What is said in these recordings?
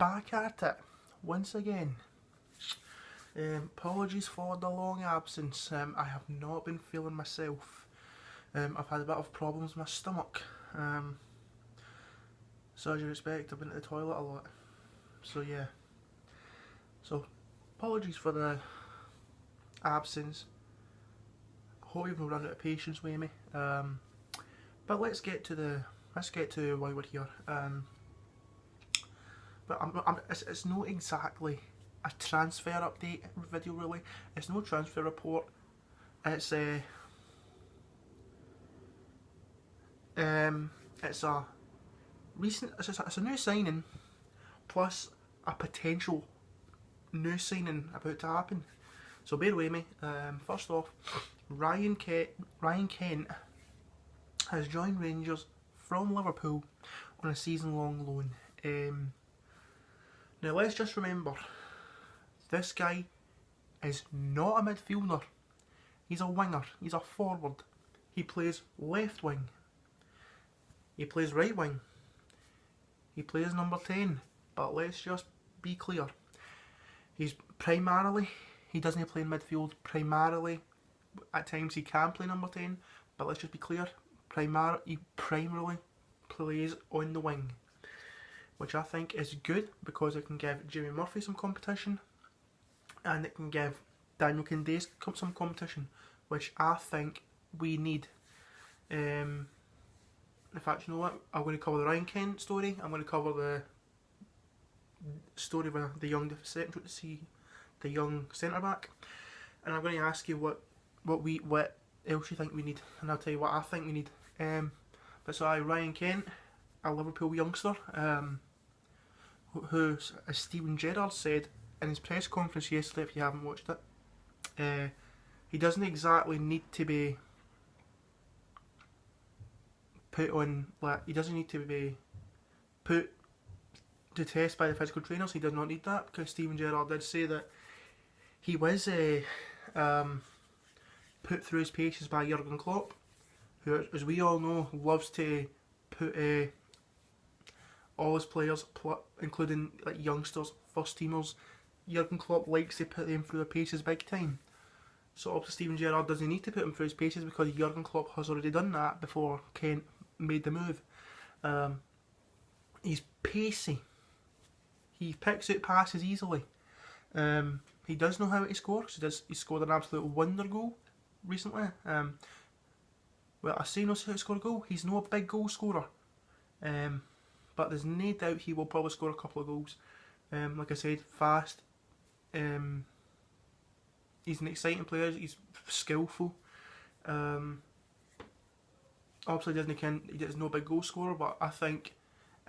back at it once again. Apologies for the long absence. I have not been feeling myself. I've had a bit of problems with my stomach. So as you expect, I've been to the toilet a lot. So yeah. So apologies for the absence. Hope you've not run out of patience with me. But let's get to why we're here. But it's not exactly a transfer update video really. It's no transfer report. It's a it's a new signing plus a potential new signing about to happen. So bear with me. First off, Ryan Kent has joined Rangers from Liverpool on a season-long loan. Now let's just remember, this guy is not a midfielder. He's a winger. He's a forward. He plays left wing. He plays right wing. He plays number 10. But let's just be clear. He doesn't play in midfield. Primarily, at times he can play number 10. But let's just be clear. He primarily plays on the wing, which I think is good because it can give Jimmy Murphy some competition and it can give Daniel Candeias some competition, which I think we need. In fact, you know what? I'm going to cover the Ryan Kent story. I'm going to cover the story with the young centre back, and I'm going to ask you what else you think we need, and I'll tell you what I think we need. But so Ryan Kent, a Liverpool youngster, who, as Steven Gerrard said in his press conference yesterday, if you haven't watched it, he doesn't exactly need to be put to test by the physical trainers. He does not need that, because Steven Gerrard did say that he was put through his paces by Jurgen Klopp, who, as we all know, loves to put all his players, including like youngsters, first teamers, Jurgen Klopp likes to put them through their paces big time. So obviously Steven Gerrard doesn't need to put him through his paces because Jurgen Klopp has already done that before Kent made the move. He's pacey. He picks out passes easily. He does know how to score. He scored an absolute wonder goal recently. Well, I say knows how to score a goal. He's not a big goal scorer. But there's no doubt he will probably score a couple of goals. Like I said, fast. He's an exciting player. He's skillful. Obviously, he's no big goal scorer, but I think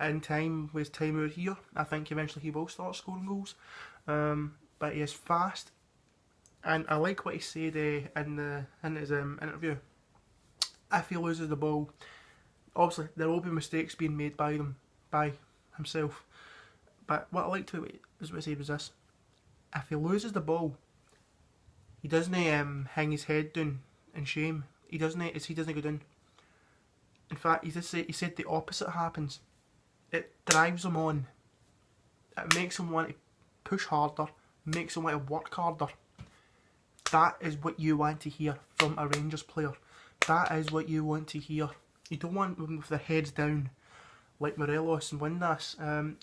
in time, with time out here, I think eventually he will start scoring goals. But he is fast, and I like what he said in his interview. If he loses the ball, obviously there will be mistakes being made by himself. But what I liked about it is what he said was this: if he loses the ball, he doesn't hang his head down in shame. He doesn't go down. In fact, he said the opposite happens. It drives him on. It makes him want to push harder, makes him want to work harder. That is what you want to hear from a Rangers player. That is what you want to hear. You don't want them with their heads down like Morelos and Windass.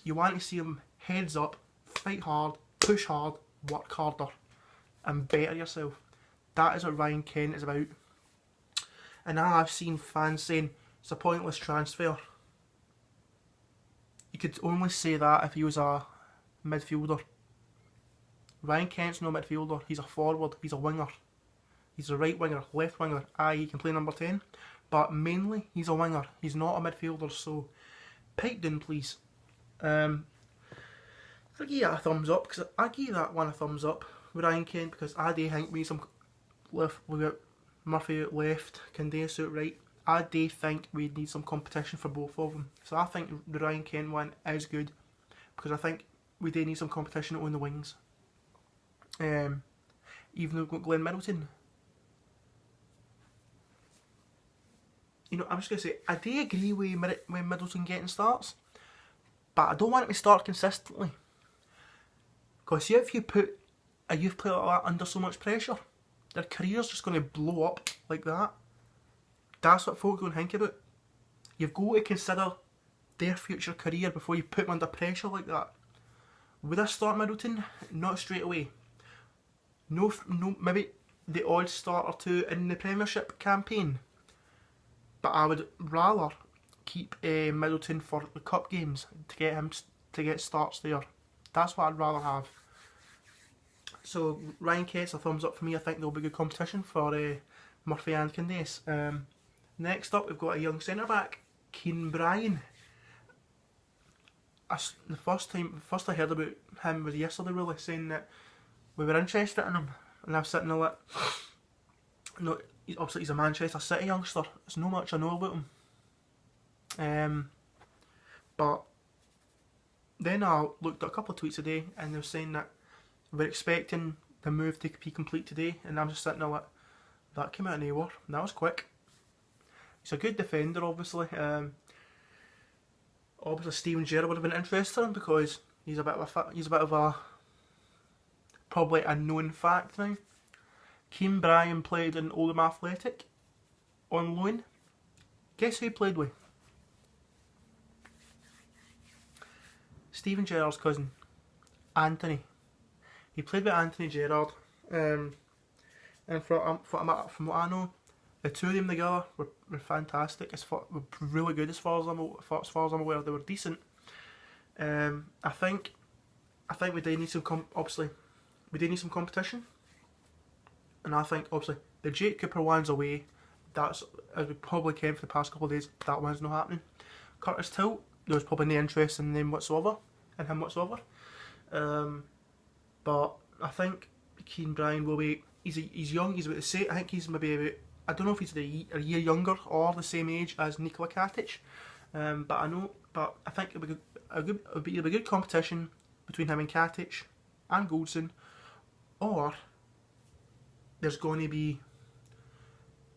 You want to see them heads up, fight hard, push hard, work harder, and better yourself. That is what Ryan Kent is about. And I've seen fans saying it's a pointless transfer. You could only say that if he was a midfielder. Ryan Kent's no midfielder. He's a forward. He's a winger. He's a right winger, left winger. He can play number 10. But mainly, he's a winger. He's not a midfielder. So, pipe down, please. I give that a thumbs up, because I give that one a thumbs up with Ryan Kent, because I do think we need some left. We got Murphy out left, Candeias out right. I do think we need some competition for both of them. So I think the Ryan Kent one is good, because I think we do need some competition on the wings. Even though we've got Glenn Middleton. You know, I'm just going to say, I do agree with Middleton getting starts, but I don't want him to start consistently. Because see, if you put a youth player like that under so much pressure, their career's just going to blow up like that. That's what folk don't think about. You've got to consider their future career before you put them under pressure like that. Would I start Middleton? Not straight away. No, maybe the odd start or two in the Premiership campaign. But I would rather keep Middleton for the cup games to get him to get starts there. That's what I'd rather have. So Ryan Kent's a thumbs up for me. I think there'll be good competition for Murphy and Candace. Next up, we've got a young centre back, Kean Bryan. The first I heard about him was yesterday, really, saying that we were interested in him, and I was sitting there like, no, obviously he's a Manchester City youngster. There's not much I know about him. But then I looked at a couple of tweets today, and they were saying that we're expecting the move to be complete today, and I'm just sitting there like, that came out of nowhere. And that was quick. He's a good defender, obviously. Obviously, Steven Gerrard would have been interested in him because he's a bit of a probably a known fact now. Kean Bryan played in Oldham Athletic on loan. Guess who he played with? Steven Gerrard's cousin, Anthony. He played with Anthony Gerrard, and from what I know, the two of them together were fantastic. Were really good as far as I'm aware. They were decent. I think we do need some obviously we do need some competition, and I think obviously the Jake Cooper one's away. That's, as we probably came for the past couple of days, that one's not happening. Curtis Tilt, there was probably no interest in him whatsoever. But I think Kean Bryan will be. He's young. He's about the same. I think he's maybe about. I don't know if he's a year younger or the same age as Nikola Katic. But I think it'll be a good competition between him and Katic and Goldson, or there's going to be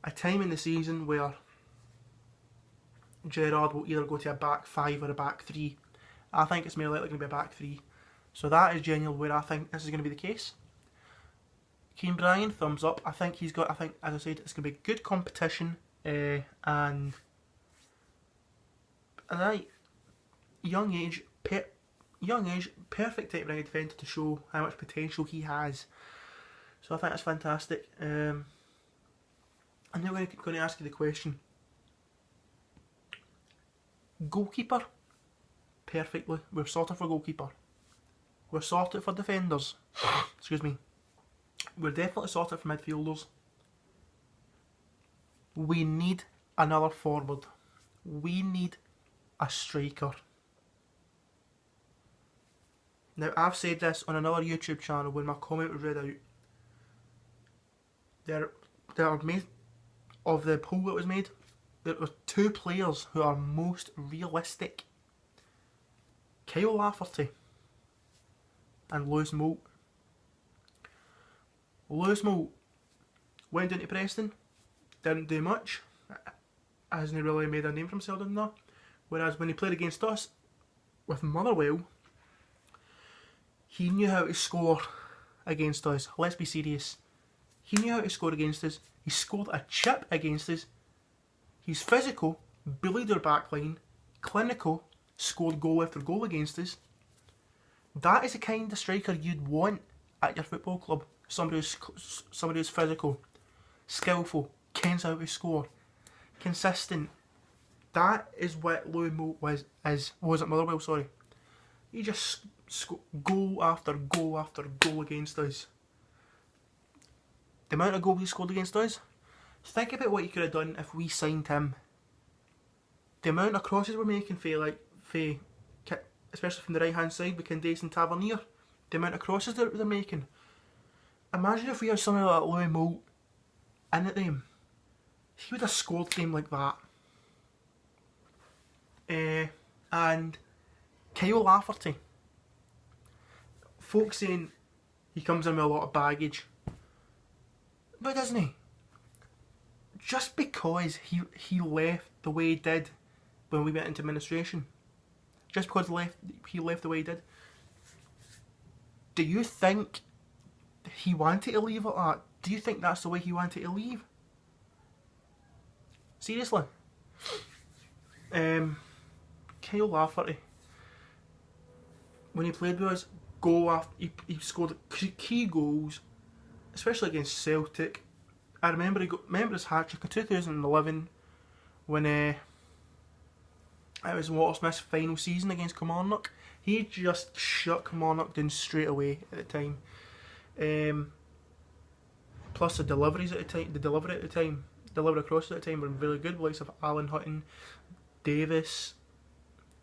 a time in the season where Gerrard will either go to a back five or a back three. I think it's more likely going to be a back three. So that is genuinely where I think this is going to be the case. Kean Bryan, thumbs up. I think, as I said, it's going to be good competition, and young age, perfect type of defender to show how much potential he has. So I think that's fantastic. I'm now going to ask you the question. Goalkeeper, perfectly. We're sorted for goalkeeper. We're sorted for defenders. Excuse me. We're definitely sorted for midfielders. We need another forward. We need a striker. Now, I've said this on another YouTube channel when my comment was read out. There are made of the poll that was made. There were two players who are most realistic: Kyle Lafferty and Lewis Moult. Lewis Moult went into Preston, didn't do much, hasn't really made a name for himself in there. Whereas when he played against us with Motherwell, he knew how to score against us. Let's be serious. He knew how to score against us. He scored a chip against us. He's physical, bullied our backline, clinical, scored goal after goal against us. That is the kind of striker you'd want at your football club. Somebody who's physical, skillful, kens how to score, consistent. That is what Louis Moult was at Motherwell, sorry. He just goal after goal after goal against us. The amount of goals he scored against us, think about what he could have done if we signed him. The amount of crosses we're making especially from the right hand side with Candace and Tavernier. The amount of crosses they're making. Imagine if we had somebody like Louis Moult in at them. He would have scored a game like that. And Kyle Lafferty. Folks saying he comes in with a lot of baggage. But doesn't he? Just because he left the way he did when we went into administration. Just because he left the way he did. Do you think he wanted to leave like that? Do you think that's the way he wanted to leave? Seriously. Kyle Lafferty, when he played with us, he scored key goals, especially against Celtic. I remember remember his hat-trick in 2011 when it was Watersmith's final season against Kilmarnock. He just shut Kilmarnock down straight away at the time. Plus the deliveries at the time, delivery across at the time were really good. Likes of Alan Hutton, Davis,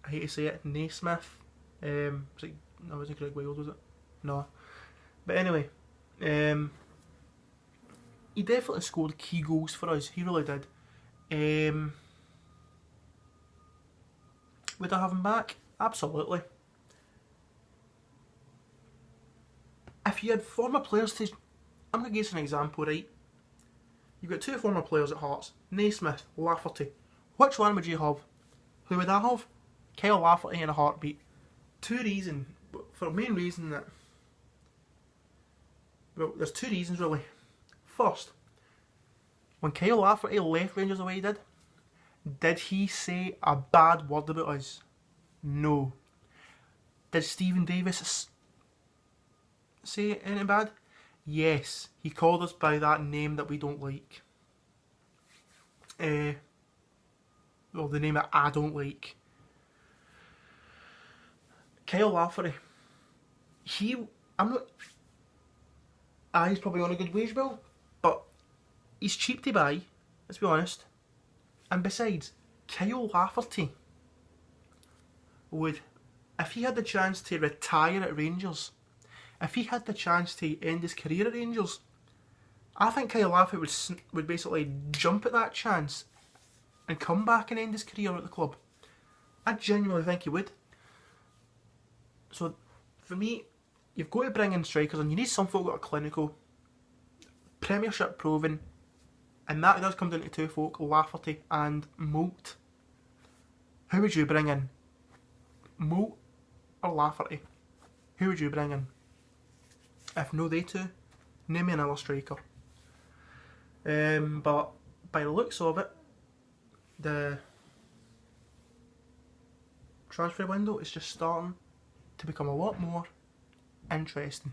I hate to say it, Naismith. No, it wasn't Greg Wild, was it? No. But anyway, he definitely scored key goals for us. He really did. Would I have him back? Absolutely. If you had former players to... I'm going to give you an example, right? You've got two former players at Hearts. Naismith, Lafferty. Which one would you have? Who would I have? Kyle Lafferty in a heartbeat. For the main reason that... Well, there's two reasons really. First, when Kyle Lafferty left Rangers the way he did he say a bad word about us? No. Did Stephen Davis say anything bad? Yes. He called us by that name that we don't like. Well, the name that I don't like. Kyle Lafferty. He's probably on a good wage bill, but he's cheap to buy, let's be honest. And besides, Kyle Lafferty would, if he had the chance to retire at Rangers, if he had the chance to end his career at Rangers, I think Kyle Lafferty would basically jump at that chance and come back and end his career at the club. I genuinely think he would. So, for me, you've got to bring in strikers, and you need some folk that are clinical, Premiership proven, and that does come down to two folk, Lafferty and Moult. Who would you bring in? Moult or Lafferty? Who would you bring in? If no they two, name me another striker. But by the looks of it, the transfer window is just starting to become a lot more interesting.